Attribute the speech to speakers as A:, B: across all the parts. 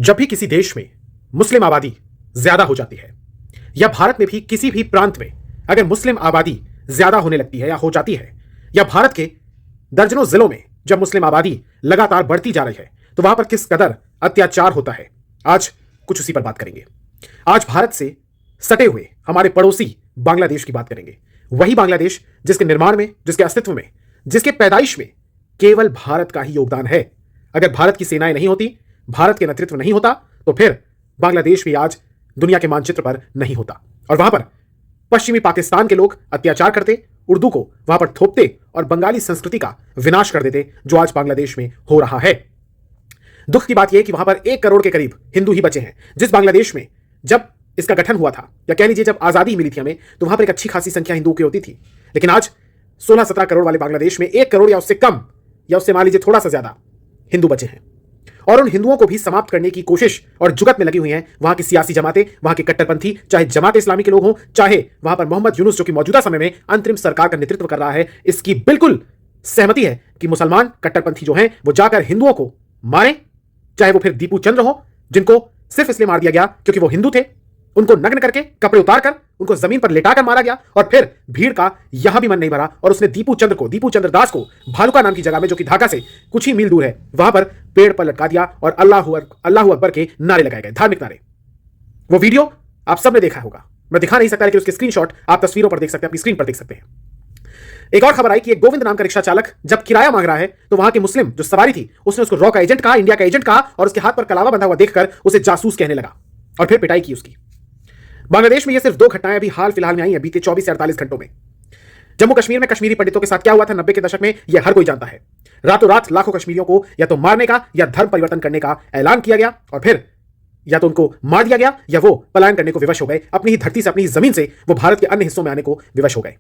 A: जब भी किसी देश में मुस्लिम आबादी ज्यादा हो जाती है या भारत में भी किसी भी प्रांत में अगर मुस्लिम आबादी ज्यादा होने लगती है या हो जाती है या भारत के दर्जनों जिलों में जब मुस्लिम आबादी लगातार बढ़ती जा रही है तो वहां पर किस कदर अत्याचार होता है, आज कुछ उसी पर बात करेंगे। आज भारत से सटे हुए हमारे पड़ोसी बांग्लादेश की बात करेंगे। वही बांग्लादेश जिसके निर्माण में, जिसके अस्तित्व में, जिसके पैदाइश में केवल भारत का ही योगदान है। अगर भारत की सेनाएं नहीं होती, भारत के नेतृत्व नहीं होता तो फिर बांग्लादेश भी आज दुनिया के मानचित्र पर नहीं होता और वहां पर पश्चिमी पाकिस्तान के लोग अत्याचार करते, उर्दू को वहां पर थोपते और बंगाली संस्कृति का विनाश कर देते, जो आज बांग्लादेश में हो रहा है। दुख की बात यह कि वहां पर 1 करोड़ के करीब हिंदू ही बचे हैं। जिस बांग्लादेश में जब इसका गठन हुआ था या कह लीजिए जब आजादी मिली थी हमें, तो वहां पर एक अच्छी खासी संख्या हिंदुओं की होती थी, लेकिन आज 16-17 करोड़ वाले बांग्लादेश में 1 करोड़ या उससे कम या उससे मान लीजिए थोड़ा सा ज्यादा हिंदू बचे हैं और उन हिंदुओं को भी समाप्त करने की कोशिश और जुगत में लगी हुई हैं वहां की सियासी जमातें, वहां के कट्टरपंथी, चाहे जमात इस्लामी के लोग हों, चाहे वहां पर मोहम्मद यूनुस जो कि मौजूदा समय में अंतरिम सरकार का नेतृत्व कर रहा है। इसकी बिल्कुल सहमति है कि मुसलमान कट्टरपंथी जो हैं वो जाकर हिंदुओं को मारें, चाहे वो फिर दीपू चंद्र हो जिनको सिर्फ इसलिए मार दिया गया क्योंकि वो हिंदू थे, उनको नग्न करके कपड़े उतारकर उनको जमीन पर लेटाकर मारा गया और फिर भीड़ का यहां भी मन नहीं भरा और उसने दीपू चंद्र दास को भालुका नाम की जगह में, जो कि ढाका से कुछ ही मील दूर है, वहां पर पेड़ पर लटका दिया और अल्लाह अकबर के नारे लगाए गए, धार्मिक नारे। वो वीडियो आप सबने देखा होगा, मैं दिखा नहीं सकता लेकिन उसके स्क्रीनशॉट आप तस्वीरों पर देख सकते हैं, अपनी स्क्रीन पर देख सकते हैं। एक और खबर आई कि एक गोविंद नाम का रिक्शा चालक जब किराया मांग रहा है तो वहां के मुस्लिम जो सवारी थी उसने उसको रॉ का एजेंट कहा, इंडिया का एजेंट कहा और उसके हाथ पर कलावा बंधा हुआ देखकर उसे जासूस कहने लगा और फिर पिटाई की उसकी। बांग्लादेश में ये सिर्फ 2 घटनाएं अभी हाल फिलहाल में आई हैं बीते 24 से 48 घंटों में। जम्मू कश्मीर में कश्मीरी पंडितों के साथ क्या हुआ था 90 के दशक में, यह हर कोई जानता है। रातों रात लाखों कश्मीरियों को या तो मारने का या धर्म परिवर्तन करने का ऐलान किया गया और फिर या तो उनको मार दिया गया या वो पलायन करने को विवश हो गए, अपनी ही धरती से, अपनी ही जमीन से वो भारत के अन्य हिस्सों में आने को विवश हो गए।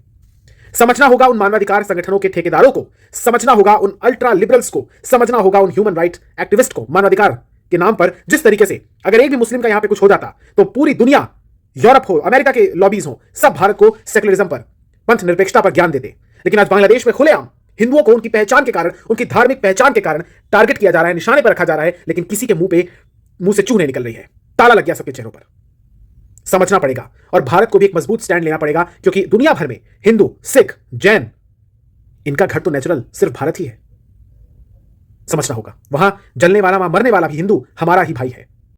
A: समझना होगा उन मानवाधिकार संगठनों के ठेकेदारों को, समझना होगा उन अल्ट्रा लिबरल्स को, समझना होगा उन ह्यूमन राइट एक्टिविस्ट को, मानवाधिकार के नाम पर जिस तरीके से अगर एक भी मुस्लिम का यहां पे कुछ हो जाता तो पूरी दुनिया, यूरोप हो, अमेरिका के लॉबीज हो, सब भारत को सेकुलरिज्म पर, पंथ निरपेक्षता पर ज्ञान देते। लेकिन आज बांग्लादेश में खुलेआम हिंदुओं को उनकी पहचान के कारण, उनकी धार्मिक पहचान के कारण टारगेट किया जा रहा है, निशाने पर रखा जा रहा है, लेकिन किसी के मुंह से चूने निकल रही है, ताला लग गया सबके चेहरों पर। समझना पड़ेगा और भारत को भी एक मजबूत स्टैंड लेना पड़ेगा क्योंकि दुनिया भर में हिंदू, सिख, जैन, इनका घर तो नेचुरल सिर्फ भारत ही है। समझना होगा वहां जलने वाला, वहां मरने वाला भी हिंदू हमारा ही भाई है।